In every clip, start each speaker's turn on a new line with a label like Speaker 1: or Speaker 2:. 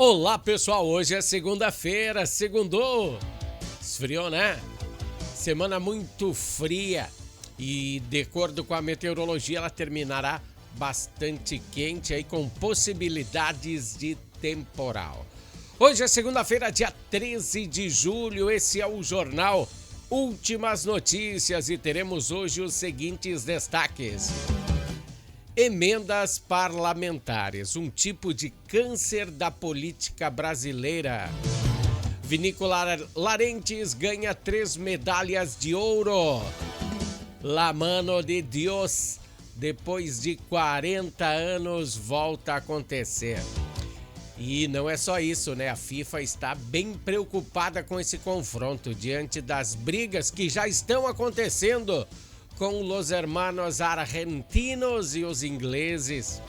Speaker 1: Olá pessoal, hoje é segunda-feira, segundou. Esfriou, né? Semana muito fria e de acordo com a meteorologia ela terminará bastante quente aí com possibilidades de temporal. Hoje é segunda-feira, dia 13 de julho, esse é o Jornal Últimas Notícias e teremos hoje os seguintes destaques. Emendas parlamentares, um tipo de câncer da política brasileira. Vinícola Larentes ganha 3 medalhas de ouro. La mano de Dios, depois de 40 anos, volta a acontecer. E não é só isso, né? A FIFA está bem preocupada com esse confronto diante das brigas que já estão acontecendo com os hermanos argentinos e os ingleses,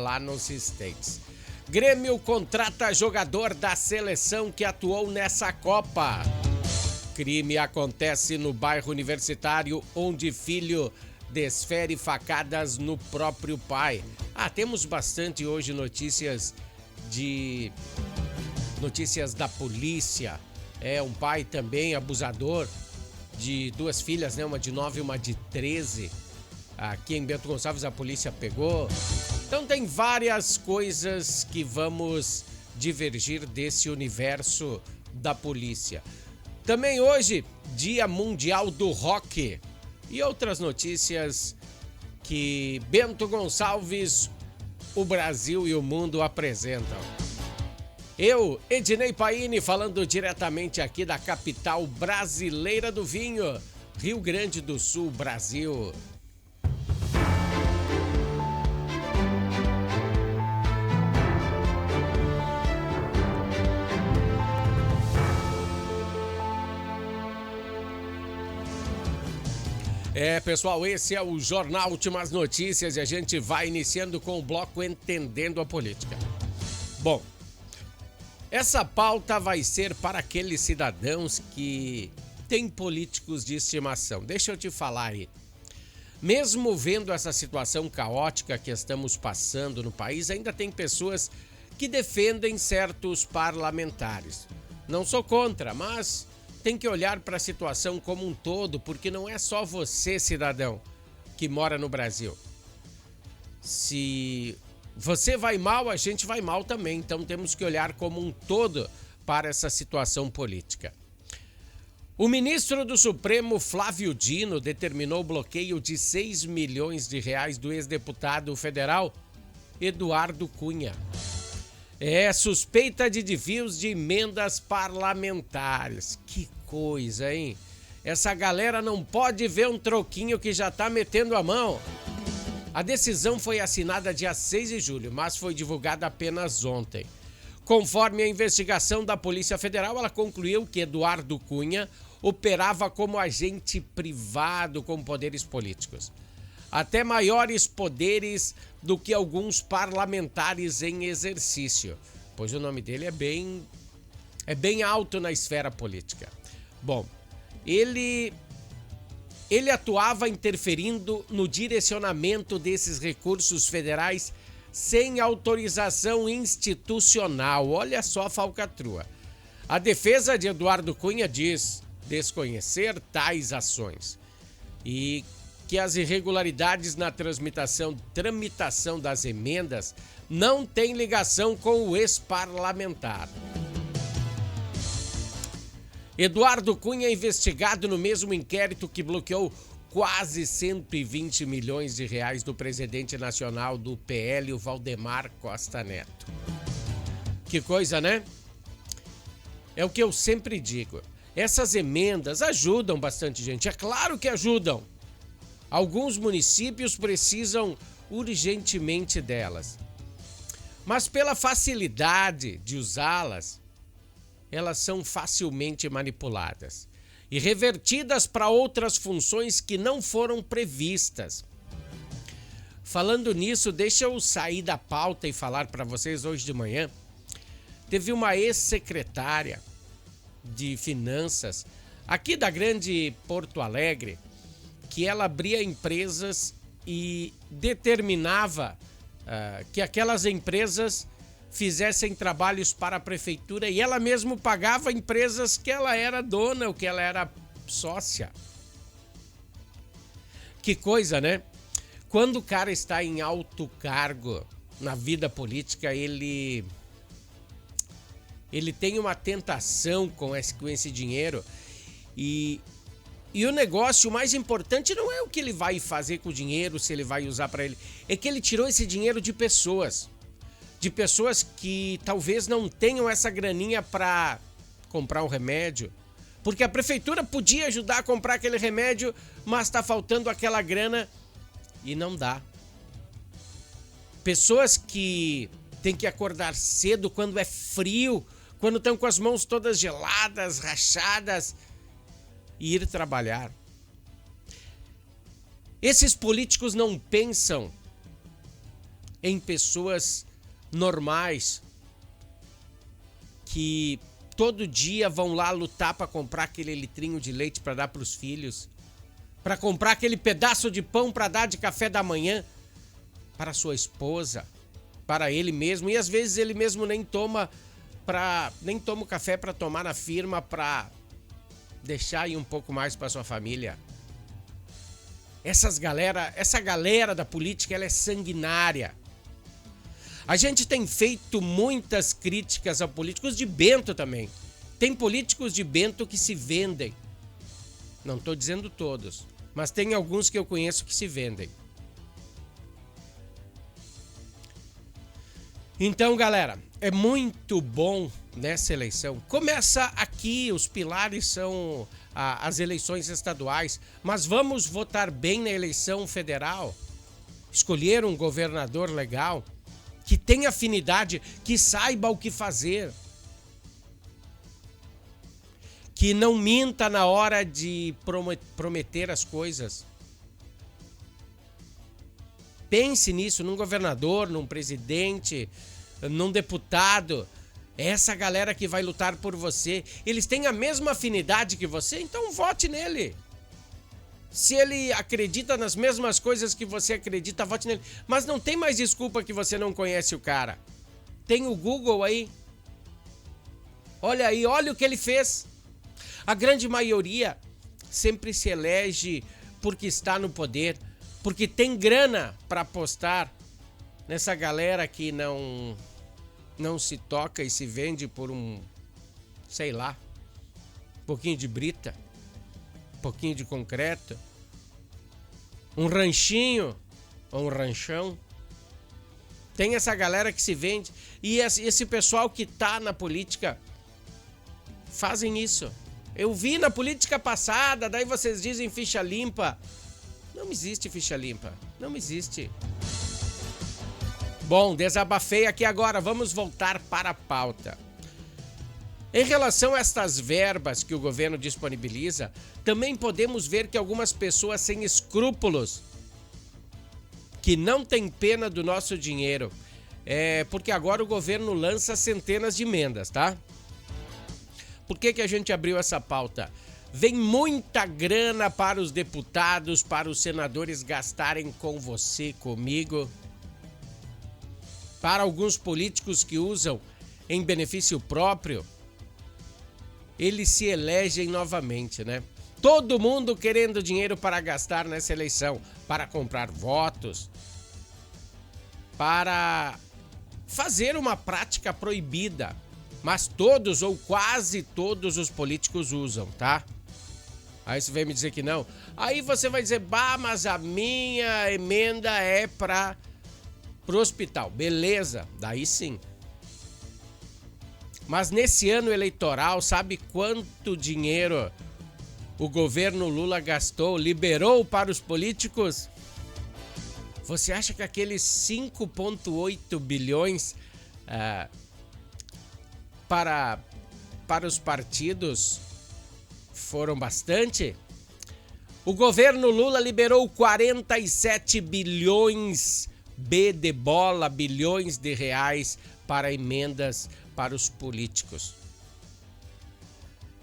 Speaker 1: lá nos States. Grêmio contrata jogador da seleção que atuou nessa Copa. Crime acontece no bairro Universitário, onde filho desfere facadas no próprio pai. Temos bastante hoje notícias da polícia. Um pai também abusador de 2 filhas, né? Uma de 9 e uma de 13. Aqui em Bento Gonçalves a polícia pegou. Então tem várias coisas que vamos divergir desse universo da polícia. Também hoje, Dia Mundial do Rock. E outras notícias que Bento Gonçalves, o Brasil e o mundo apresentam. Eu, Ednei Paini, falando diretamente aqui da capital brasileira do vinho, Rio Grande do Sul, Brasil. Pessoal, esse é o Jornal Últimas Notícias e a gente vai iniciando com o bloco Entendendo a Política. Bom, essa pauta vai ser para aqueles cidadãos que têm políticos de estimação. Deixa eu te falar aí. Mesmo vendo essa situação caótica que estamos passando no país, ainda tem pessoas que defendem certos parlamentares. Não sou contra, mas tem que olhar para a situação como um todo, porque não é só você, cidadão, que mora no Brasil. Se você vai mal, a gente vai mal também. Então temos que olhar como um todo para essa situação política. O ministro do Supremo, Flávio Dino, determinou o bloqueio de 6 milhões de reais do ex-deputado federal Eduardo Cunha. Suspeita de desvios de emendas parlamentares. Que coisa, hein? Essa galera não pode ver um troquinho que já tá metendo a mão. A decisão foi assinada dia 6 de julho, mas foi divulgada apenas ontem. Conforme a investigação da Polícia Federal, ela concluiu que Eduardo Cunha operava como agente privado com poderes políticos. Até maiores poderes do que alguns parlamentares em exercício, pois o nome dele é bem alto na esfera política. Bom, ele atuava interferindo no direcionamento desses recursos federais sem autorização institucional. Olha só a falcatrua. A defesa de Eduardo Cunha diz desconhecer tais ações e que as irregularidades na tramitação das emendas não têm ligação com o ex-parlamentar. Eduardo Cunha é investigado no mesmo inquérito que bloqueou quase 120 milhões de reais do presidente nacional do PL, o Valdemar Costa Neto. Que coisa, né? É o que eu sempre digo. Essas emendas ajudam bastante gente. É claro que ajudam. Alguns municípios precisam urgentemente delas. Mas pela facilidade de usá-las, elas são facilmente manipuladas e revertidas para outras funções que não foram previstas. Falando nisso, deixa eu sair da pauta e falar para vocês hoje de manhã. Teve uma ex-secretária de Finanças aqui da grande Porto Alegre que ela abria empresas e determinava que aquelas empresas fizessem trabalhos para a prefeitura e ela mesma pagava empresas que ela era dona ou que ela era sócia. Que coisa, né? Quando o cara está em alto cargo na vida política, ele tem uma tentação com esse dinheiro e o negócio mais importante não é o que ele vai fazer com o dinheiro, se ele vai usar para ele, é que ele tirou esse dinheiro de pessoas que talvez não tenham essa graninha para comprar um remédio, porque a prefeitura podia ajudar a comprar aquele remédio, mas está faltando aquela grana e não dá. Pessoas que têm que acordar cedo quando é frio, quando estão com as mãos todas geladas, rachadas, e ir trabalhar. Esses políticos não pensam em pessoas normais que todo dia vão lá lutar para comprar aquele litrinho de leite para dar para os filhos, para comprar aquele pedaço de pão para dar de café da manhã para sua esposa, para ele mesmo, e às vezes ele mesmo nem toma o café para tomar na firma, para deixar aí um pouco mais para sua família. Essa galera da política, ela é sanguinária. A gente tem feito muitas críticas a políticos de bento também. Tem políticos de bento que se vendem. Não estou dizendo todos, mas tem alguns que eu conheço que se vendem. Então, galera, é muito bom nessa eleição. Começa aqui, os pilares são as eleições estaduais, mas vamos votar bem na eleição federal. Escolher um governador legal, que tenha afinidade, que saiba o que fazer. Que não minta na hora de prometer as coisas. Pense nisso, num governador, num presidente, num deputado. Essa galera que vai lutar por você, eles têm a mesma afinidade que você, então vote nele. Se ele acredita nas mesmas coisas que você acredita, vote nele. Mas não tem mais desculpa que você não conhece o cara. Tem o Google aí. Olha aí, olha o que ele fez. A grande maioria sempre se elege porque está no poder, porque tem grana para apostar nessa galera que não se toca e se vende por sei lá, um pouquinho de brita, um pouquinho de concreto, um ranchinho ou um ranchão. Tem essa galera que se vende e esse pessoal que tá na política fazem isso. Eu vi na política passada, daí vocês dizem ficha limpa. Não existe ficha limpa, não existe. Bom, desabafei aqui agora, vamos voltar para a pauta. Em relação a estas verbas que o governo disponibiliza, também podemos ver que algumas pessoas sem escrúpulos, que não têm pena do nosso dinheiro, porque agora o governo lança centenas de emendas, tá? Por que a gente abriu essa pauta? Vem muita grana para os deputados, para os senadores gastarem com você, comigo. Para alguns políticos que usam em benefício próprio, eles se elegem novamente, né? Todo mundo querendo dinheiro para gastar nessa eleição, para comprar votos, para fazer uma prática proibida. Mas todos ou quase todos os políticos usam, tá? Aí você vem me dizer que não. Aí você vai dizer, bah, mas a minha emenda é para o hospital. Beleza, daí sim. Mas nesse ano eleitoral, sabe quanto dinheiro o governo Lula gastou, liberou para os políticos? Você acha que aqueles 5,8 bilhões para os partidos foram bastante? O governo Lula liberou 47 bilhões bilhões de reais para emendas para os políticos.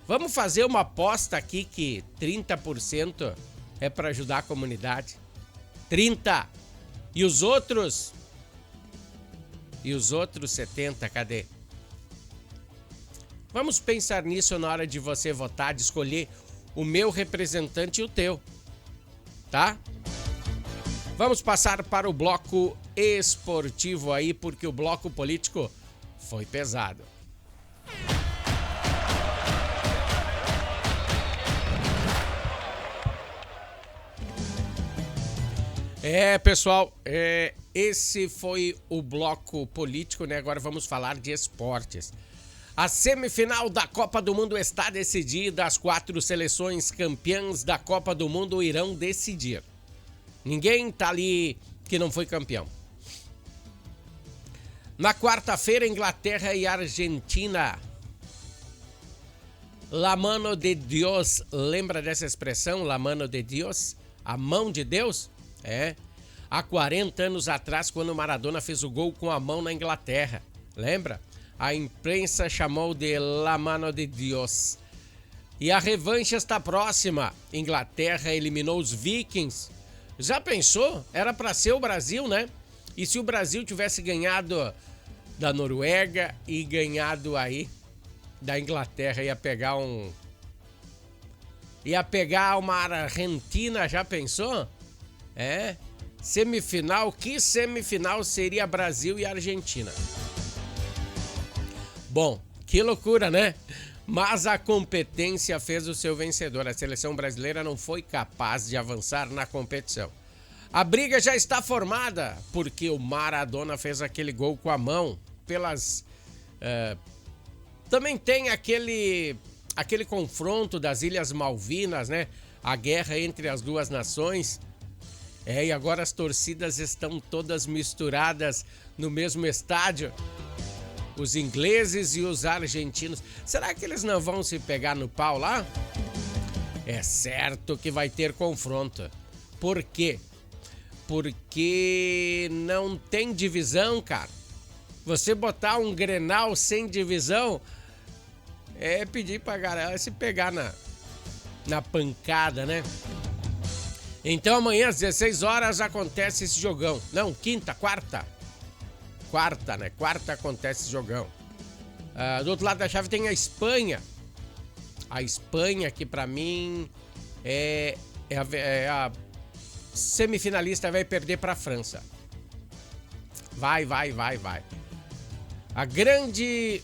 Speaker 1: Vamos fazer uma aposta aqui que 30% é para ajudar a comunidade. 30%. E os outros E os outros 70, cadê? Vamos pensar nisso na hora de você votar, de escolher o meu representante e o teu, tá? Vamos passar para o bloco esportivo aí, porque o bloco político foi pesado. Pessoal, esse foi o bloco político, né? Agora vamos falar de esportes. A semifinal da Copa do Mundo está decidida. As 4 seleções campeãs da Copa do Mundo irão decidir. Ninguém tá ali que não foi campeão. Na quarta-feira, Inglaterra e Argentina. La mano de Dios. Lembra dessa expressão? La mano de Dios? A mão de Deus? Há 40 anos atrás, quando Maradona fez o gol com a mão na Inglaterra. Lembra? A imprensa chamou de La mano de Dios. E a revanche está próxima. Inglaterra eliminou os Vikings. Já pensou? Era para ser o Brasil, né? E se o Brasil tivesse ganhado da Noruega e ganhado aí da Inglaterra, ia pegar uma Argentina, já pensou? Semifinal, que semifinal seria Brasil e Argentina? Bom, que loucura, né? Mas a competência fez o seu vencedor. A seleção brasileira não foi capaz de avançar na competição. A briga já está formada, porque o Maradona fez aquele gol com a mão. Também tem aquele confronto das Ilhas Malvinas, né? A guerra entre as duas nações. E agora as torcidas estão todas misturadas no mesmo estádio. Os ingleses e os argentinos. Será que eles não vão se pegar no pau lá? É certo que vai ter confronto. Por quê? Porque não tem divisão, cara. Você botar um Grenal sem divisão é pedir pra galera se pegar na pancada, né? Então amanhã às 16 horas acontece esse jogão. Não, quarta, né? Quarta acontece esse jogão. Do outro lado da chave tem a Espanha. A Espanha, que pra mim é a semifinalista, vai perder pra França. Vai. A grande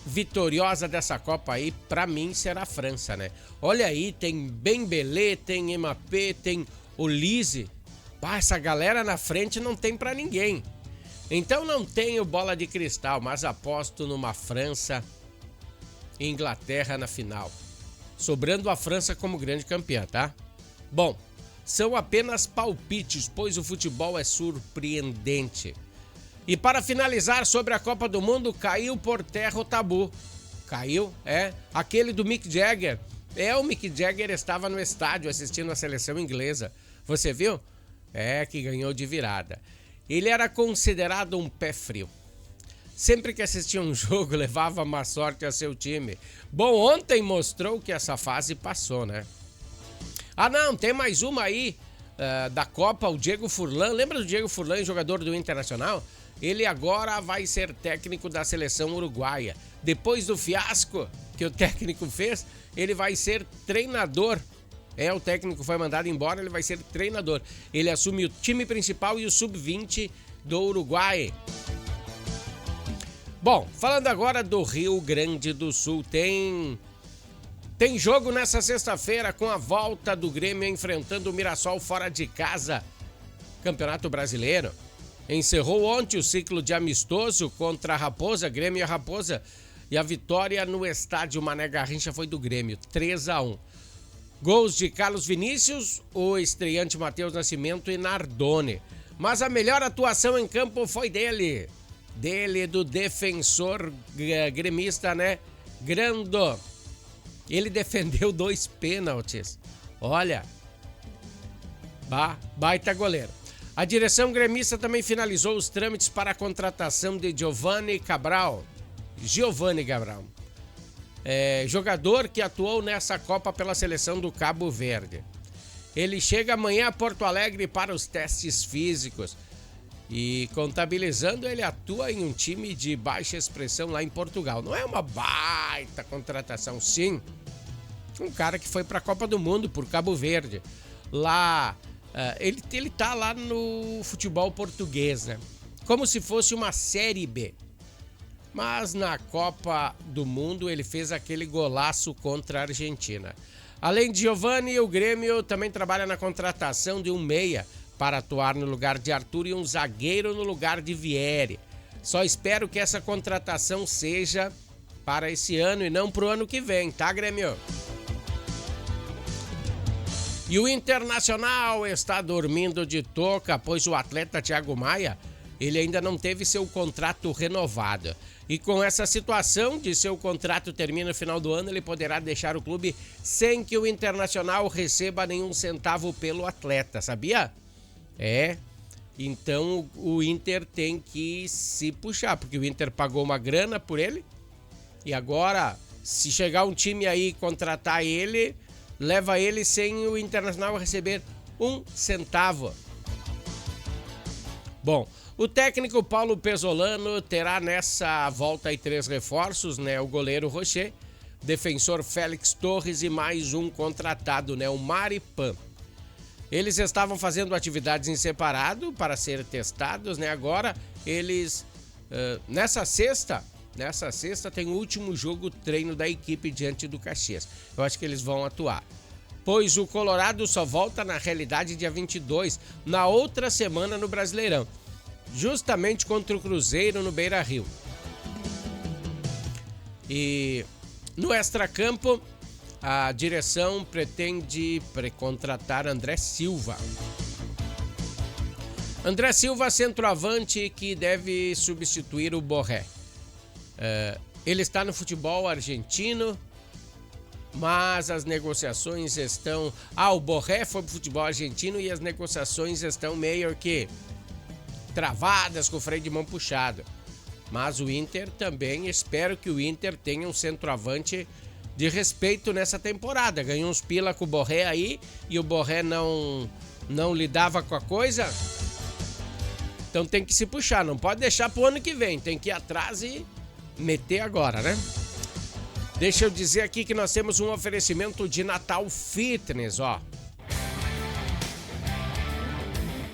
Speaker 1: vitoriosa dessa Copa aí, pra mim, será a França, né? Olha aí, tem Dembélé, tem Mbappé, tem Olise. Essa galera na frente não tem pra ninguém. Então não tenho bola de cristal, mas aposto numa França e Inglaterra na final. Sobrando a França como grande campeã, tá? Bom, são apenas palpites, pois o futebol é surpreendente. E para finalizar sobre a Copa do Mundo, caiu por terra o tabu. Caiu, aquele do Mick Jagger. O Mick Jagger estava no estádio assistindo a seleção inglesa. Você viu? Que ganhou de virada. Ele era considerado um pé frio. Sempre que assistia um jogo, levava má sorte a seu time. Bom, ontem mostrou que essa fase passou, né? Não, tem mais uma aí da Copa, o Diego Furlan. Lembra do Diego Furlan, jogador do Internacional? Ele agora vai ser técnico da seleção uruguaia. Depois do fiasco que o técnico fez, ele vai ser treinador. O técnico foi mandado embora, ele vai ser treinador. Ele assume o time principal e o sub-20 do Uruguai. Bom, falando agora do Rio Grande do Sul, tem jogo nessa sexta-feira com a volta do Grêmio enfrentando o Mirassol fora de casa. Campeonato Brasileiro. Encerrou ontem o ciclo de amistoso contra a Raposa, Grêmio e a Raposa. E a vitória no estádio Mané Garrincha foi do Grêmio, 3-1. Gols de Carlos Vinícius, o estreante Matheus Nascimento e Nardoni. Mas a melhor atuação em campo foi dele, do defensor gremista, né? Grando. Ele defendeu 2 pênaltis. Olha, baita goleiro. A direção gremista também finalizou os trâmites para a contratação de Giovanni Cabral. Jogador que atuou nessa Copa pela seleção do Cabo Verde. Ele chega amanhã a Porto Alegre para os testes físicos. E contabilizando, ele atua em um time de baixa expressão lá em Portugal. Não é uma baita contratação, sim. Um cara que foi para a Copa do Mundo por Cabo Verde. Lá, ele tá lá no futebol português, né? Como se fosse uma Série B. Mas na Copa do Mundo ele fez aquele golaço contra a Argentina. Além de Giovani, o Grêmio também trabalha na contratação de um meia para atuar no lugar de Arthur e um zagueiro no lugar de Vieri. Só espero que essa contratação seja para esse ano e não para o ano que vem, tá, Grêmio? E o Internacional está dormindo de toca, pois o atleta Thiago Maia, ele ainda não teve seu contrato renovado. E com essa situação de seu contrato termina no final do ano, ele poderá deixar o clube sem que o Internacional receba nenhum centavo pelo atleta, sabia? Então o Inter tem que se puxar, porque o Inter pagou uma grana por ele e agora, se chegar um time aí contratar ele, leva ele sem o Internacional receber um centavo. Bom, o técnico Paulo Pesolano terá nessa volta aí 3 reforços, né? O goleiro Rocher, defensor Félix Torres e mais um contratado, né? O Maripan. Eles estavam fazendo atividades em separado para ser testados, né? Agora eles, nessa sexta tem o último jogo treino da equipe diante do Caxias. Eu acho que eles vão atuar. Pois o Colorado só volta na realidade dia 22, na outra semana no Brasileirão. Justamente contra o Cruzeiro no Beira-Rio. E no extracampo, a direção pretende contratar André Silva. André Silva, centroavante que deve substituir o Borré. Ele está no futebol argentino, mas as negociações estão... o Borré foi pro futebol argentino e as negociações estão meio que travadas, com o freio de mão puxado. Mas o Inter também, espero que o Inter tenha um centroavante de respeito nessa temporada. Ganhou uns pila com o Borré aí e o Borré não lidava com a coisa. Então tem que se puxar, não pode deixar pro ano que vem. Tem que ir atrás e meter agora, né? Deixa eu dizer aqui que nós temos um oferecimento de Natal Fitness, ó.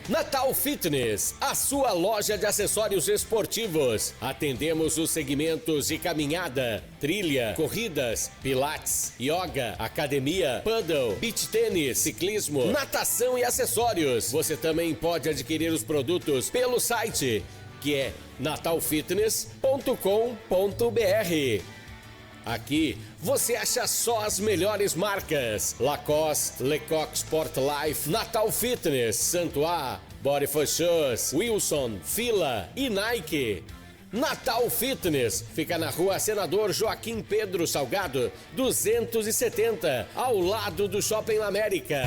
Speaker 2: Natal Fitness, a sua loja de acessórios esportivos. Atendemos os segmentos de caminhada, trilha, corridas, pilates, yoga, academia, paddle, beach tênis, ciclismo, natação e acessórios. Você também pode adquirir os produtos pelo site, que é natalfitness.com.br. Aqui você acha só as melhores marcas: Lacoste, Lecoq Sport Life, Natal Fitness, Santois, Body for Shoes, Wilson, Fila e Nike. Natal Fitness fica na rua Senador Joaquim Pedro Salgado, 270, ao lado do Shopping América.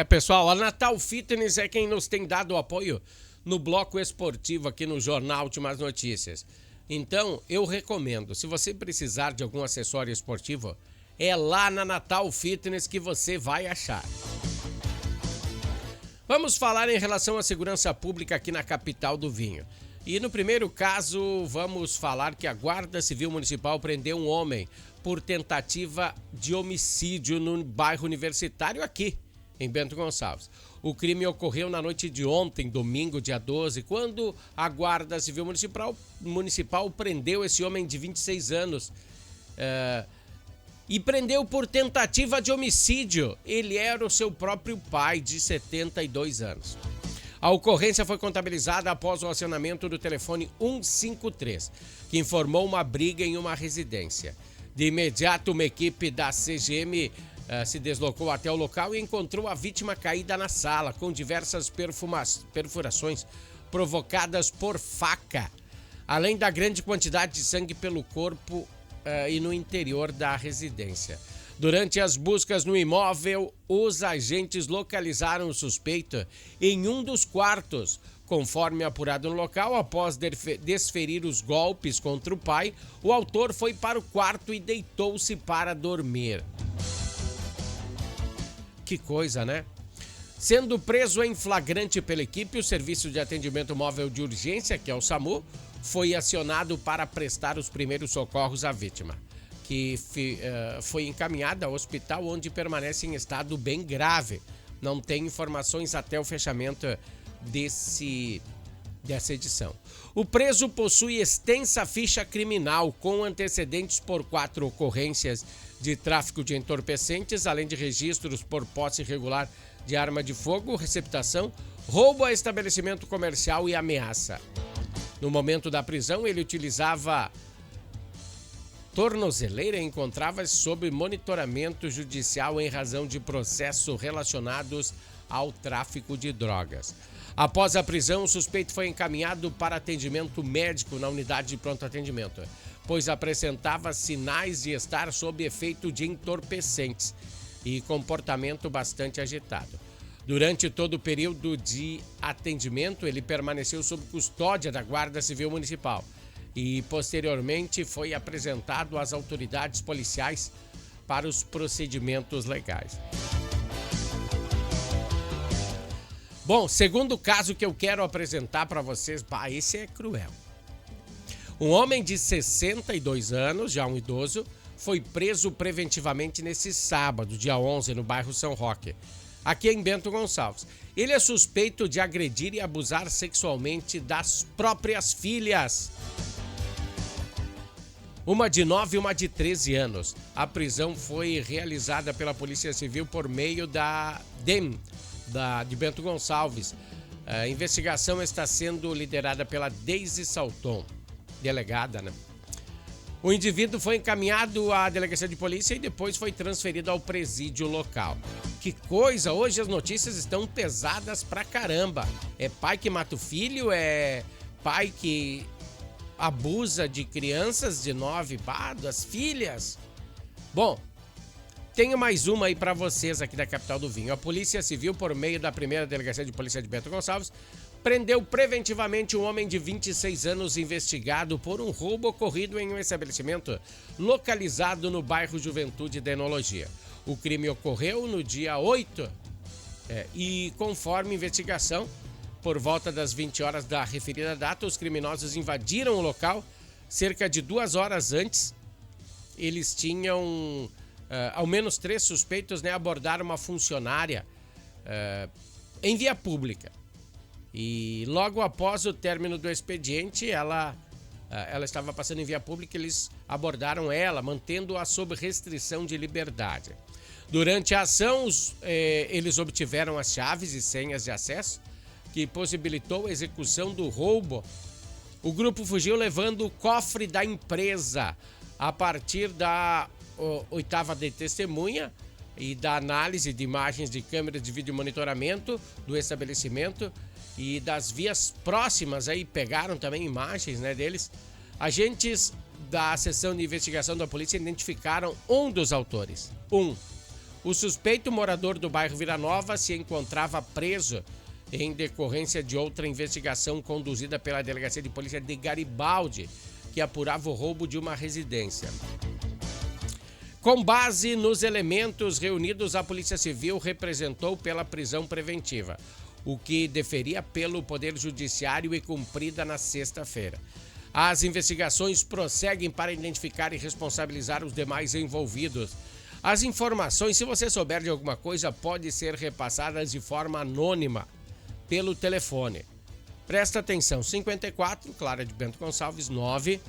Speaker 1: Pessoal, a Natal Fitness é quem nos tem dado apoio no bloco esportivo aqui no Jornal Últimas Notícias. Então, eu recomendo, se você precisar de algum acessório esportivo, é lá na Natal Fitness que você vai achar. Vamos falar em relação à segurança pública aqui na capital do vinho. E no primeiro caso, vamos falar que a Guarda Civil Municipal prendeu um homem por tentativa de homicídio no bairro Universitário aqui, em Bento Gonçalves. O crime ocorreu na noite de ontem, domingo, dia 12, quando a Guarda Civil Municipal prendeu esse homem de 26 anos e prendeu por tentativa de homicídio. Ele era o seu próprio pai, de 72 anos. A ocorrência foi contabilizada após o acionamento do telefone 153, que informou uma briga em uma residência. De imediato, uma equipe da CGM se deslocou até o local e encontrou a vítima caída na sala, com diversas perfurações provocadas por faca, além da grande quantidade de sangue pelo corpo e no interior da residência. Durante as buscas no imóvel, os agentes localizaram o suspeito em um dos quartos. Conforme apurado no local, após desferir os golpes contra o pai, o autor foi para o quarto e deitou-se para dormir. Que coisa, né? Sendo preso em flagrante pela equipe, o Serviço de Atendimento Móvel de Urgência, que é o SAMU, foi acionado para prestar os primeiros socorros à vítima, que foi encaminhada ao hospital, onde permanece em estado bem grave. Não tem informações até o fechamento dessa edição. O preso possui extensa ficha criminal com antecedentes por 4 ocorrências de tráfico de entorpecentes, além de registros por posse irregular de arma de fogo, receptação, roubo a estabelecimento comercial e ameaça. No momento da prisão, ele utilizava tornozeleira e encontrava-se sob monitoramento judicial em razão de processos relacionados ao tráfico de drogas. Após a prisão, o suspeito foi encaminhado para atendimento médico na unidade de pronto atendimento, pois apresentava sinais de estar sob efeito de entorpecentes e comportamento bastante agitado. Durante todo o período de atendimento, ele permaneceu sob custódia da Guarda Civil Municipal e, posteriormente, foi apresentado às autoridades policiais para os procedimentos legais. Bom, segundo caso que eu quero apresentar para vocês, esse é cruel. Um homem de 62 anos, já um idoso, foi preso preventivamente nesse sábado, dia 11, no bairro São Roque, aqui em Bento Gonçalves. Ele é suspeito de agredir e abusar sexualmente das próprias filhas. Uma de 9 e uma de 13 anos. A prisão foi realizada pela Polícia Civil por meio da DEM, de Bento Gonçalves. A investigação está sendo liderada pela Deise Salton, delegada, né? O indivíduo foi encaminhado à delegacia de polícia e depois foi transferido ao presídio local. Que coisa! Hoje as notícias estão pesadas pra caramba. É pai que mata o filho, é pai que abusa de crianças de 9, das filhas. Bom, tenho mais uma aí pra vocês aqui da capital do vinho. A Polícia Civil, por meio da primeira delegacia de polícia de Bento Gonçalves, prendeu preventivamente um homem de 26 anos investigado por um roubo ocorrido em um estabelecimento localizado no bairro Juventude da Enologia. O crime ocorreu no dia 8 e, conforme investigação, por volta das 20 horas da referida data, os criminosos invadiram o local. Cerca de 2 horas antes, eles tinham ao menos 3 suspeitos, abordaram uma funcionária em via pública. E logo após o término do expediente, ela estava passando em via pública, eles abordaram ela, mantendo-a sob restrição de liberdade. Durante a ação, eles obtiveram as chaves e senhas de acesso, que possibilitou a execução do roubo. O grupo fugiu levando o cofre da empresa. A partir da 8ª de testemunha e da análise de imagens de câmeras de vídeo monitoramento do estabelecimento e das vias próximas, aí pegaram também imagens deles, agentes da seção de investigação da polícia identificaram um dos autores. O suspeito, morador do bairro Vila Nova, se encontrava preso em decorrência de outra investigação conduzida pela Delegacia de Polícia de Garibaldi, que apurava o roubo de uma residência. Com base nos elementos reunidos, a Polícia Civil representou pela prisão preventiva, o que deferia pelo Poder Judiciário e cumprida na sexta-feira. As investigações prosseguem para identificar e responsabilizar os demais envolvidos. As informações, se você souber de alguma coisa, podem ser repassadas de forma anônima pelo telefone. Presta atenção, 54, Clara de Bento Gonçalves, 9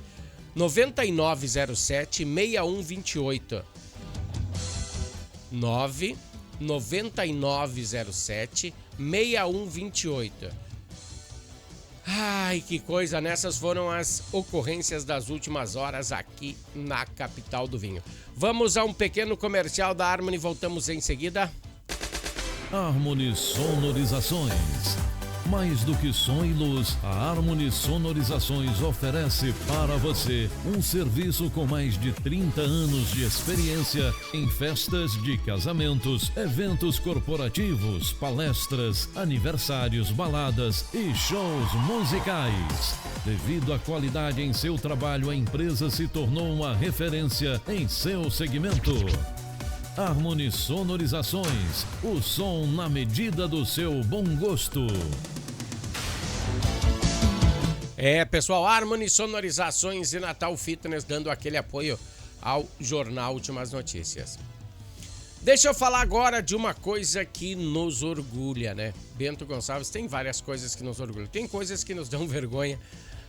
Speaker 1: 9907 6128. 9 9907 6128. Ai, que coisa, nessas foram as ocorrências das últimas horas aqui na capital do vinho. Vamos a um pequeno comercial da Harmony, voltamos em seguida.
Speaker 3: Harmony Sonorizações. Mais do que som e luz, a Harmony Sonorizações oferece para você um serviço com mais de 30 anos de experiência em festas de casamentos, eventos corporativos, palestras, aniversários, baladas e shows musicais. Devido à qualidade em seu trabalho, a empresa se tornou uma referência em seu segmento. Harmony Sonorizações, o som na medida do seu bom gosto.
Speaker 1: Pessoal, Harmony Sonorizações e Natal Fitness dando aquele apoio ao Jornal Últimas Notícias. Deixa eu falar agora de uma coisa que nos orgulha, né? Bento Gonçalves, tem várias coisas que nos orgulham. Tem coisas que nos dão vergonha,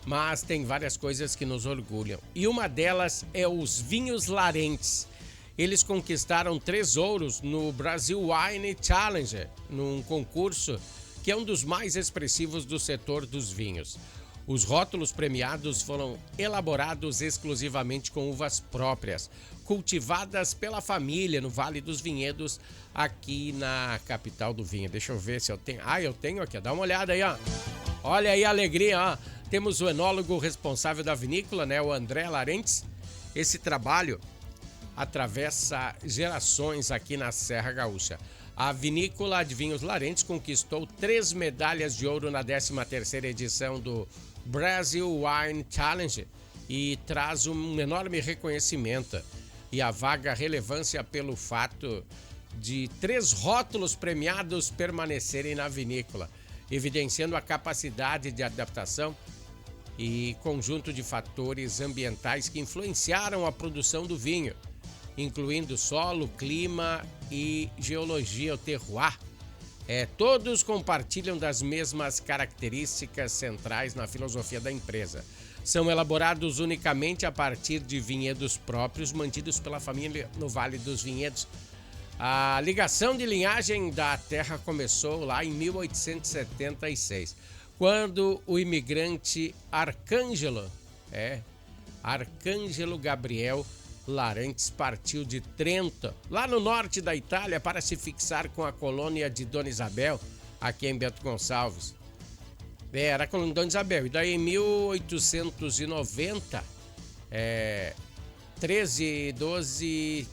Speaker 1: mas tem várias coisas que nos orgulham. E uma delas é os vinhos Larentes. Eles conquistaram 3 ouros no Brasil Wine Challenge, num concurso que é um dos mais expressivos do setor dos vinhos. Os rótulos premiados foram elaborados exclusivamente com uvas próprias, cultivadas pela família no Vale dos Vinhedos, aqui na capital do vinho. Deixa eu ver se eu tenho. Eu tenho aqui, dá uma olhada aí, ó. Olha aí a alegria, ó. Temos o enólogo responsável da vinícola, né, o André Larentes. Esse trabalho atravessa gerações aqui na Serra Gaúcha. A vinícola de vinhos Larentes conquistou 3 medalhas de ouro na 13ª edição do Brasil Wine Challenge e traz um enorme reconhecimento e a vaga relevância pelo fato de 3 rótulos premiados permanecerem na vinícola, evidenciando a capacidade de adaptação e conjunto de fatores ambientais que influenciaram a produção do vinho, incluindo solo, clima e geologia, o terroir. Todos compartilham das mesmas características centrais na filosofia da empresa. São elaborados unicamente a partir de vinhedos próprios, mantidos pela família no Vale dos Vinhedos. A ligação de linhagem da terra começou lá em 1876, quando o imigrante Arcângelo Gabriel Larentes partiu de Trento, lá no norte da Itália, para se fixar com a colônia de Dona Isabel, aqui em Bento Gonçalves. Era a colônia de Dona Isabel. E daí em 1890,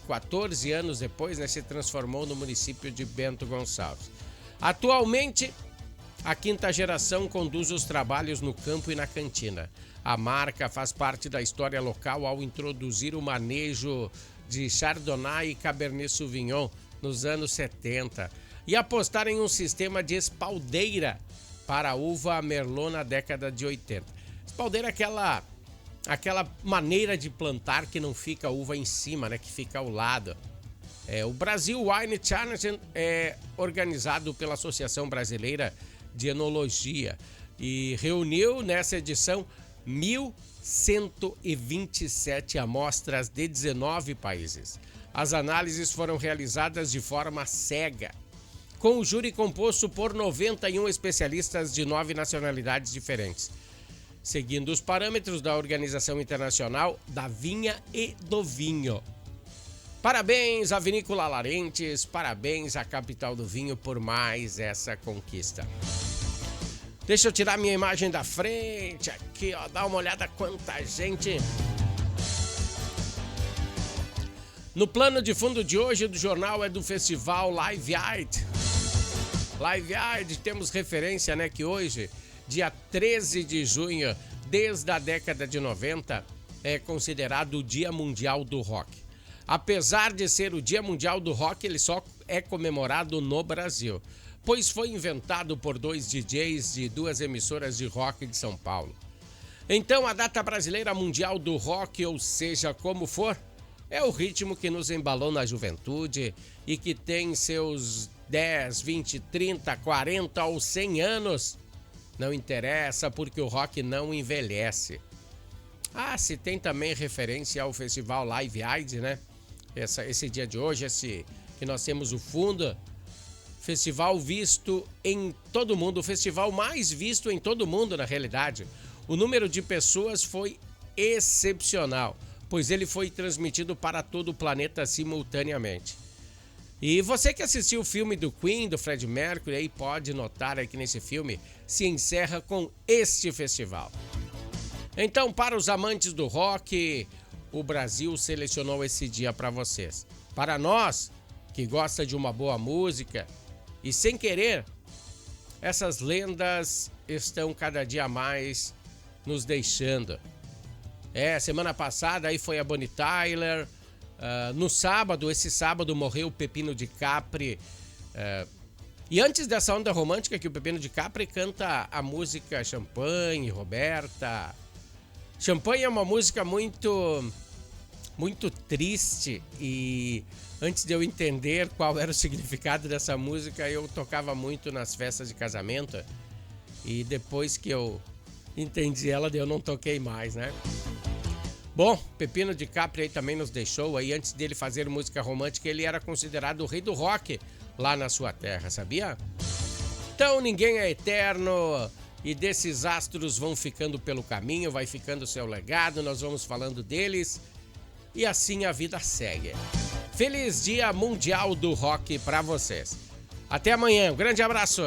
Speaker 1: 14 anos depois, né, se transformou no município de Bento Gonçalves. Atualmente, a 5ª geração conduz os trabalhos no campo e na cantina. A marca faz parte da história local ao introduzir o manejo de Chardonnay e Cabernet Sauvignon nos anos 70 e apostar em um sistema de espaldeira para a uva Merlot na década de 80. Espaldeira é aquela maneira de plantar que não fica a uva em cima, né, que fica ao lado. O Brasil Wine Challenge é organizado pela Associação Brasileira de Enologia e reuniu nessa edição 1.127 amostras de 19 países. As análises foram realizadas de forma cega, com o júri composto por 91 especialistas de 9 nacionalidades diferentes, seguindo os parâmetros da Organização Internacional da Vinha e do Vinho. Parabéns à Vinícola Larentes, parabéns à capital do vinho por mais essa conquista. Deixa eu tirar minha imagem da frente aqui, ó, dá uma olhada quanta gente. No plano de fundo de hoje do jornal é do festival Live Aid. Live Aid, temos referência, né, que hoje, dia 13 de junho, desde a década de 90, é considerado o Dia Mundial do Rock. Apesar de ser o Dia Mundial do Rock, ele só é comemorado no Brasil, pois foi inventado por 2 DJs de 2 emissoras de rock de São Paulo. Então, a data brasileira mundial do rock, ou seja, como for, é o ritmo que nos embalou na juventude e que tem seus 10, 20, 30, 40 ou 100 anos. Não interessa, porque o rock não envelhece. Se tem também referência ao festival Live Aid, né? Esse dia de hoje, esse que nós temos o fundo. Festival visto em todo o mundo, o festival mais visto em todo o mundo, na realidade. O número de pessoas foi excepcional, pois ele foi transmitido para todo o planeta simultaneamente. E você que assistiu o filme do Queen, do Freddie Mercury, aí pode notar aí que nesse filme se encerra com este festival. Então, para os amantes do rock, o Brasil selecionou esse dia para vocês. Para nós, que gosta de uma boa música, e sem querer, essas lendas estão cada dia mais nos deixando. Semana passada aí foi a Bonnie Tyler. No sábado, esse sábado, morreu o Pepino de Capri. E antes dessa onda romântica que o Pepino de Capri canta a música Champanhe, Roberta. Champanhe é uma música muito triste, e antes de eu entender qual era o significado dessa música, eu tocava muito nas festas de casamento, e depois que eu entendi ela, eu não toquei mais, né? Bom, Pepino de Capri aí também nos deixou. Aí antes dele fazer música romântica, ele era considerado o rei do rock lá na sua terra, sabia? Então ninguém é eterno, e desses astros vão ficando pelo caminho, vai ficando o seu legado, nós vamos falando deles, e assim a vida segue. Feliz Dia Mundial do Rock pra vocês. Até amanhã, um grande abraço!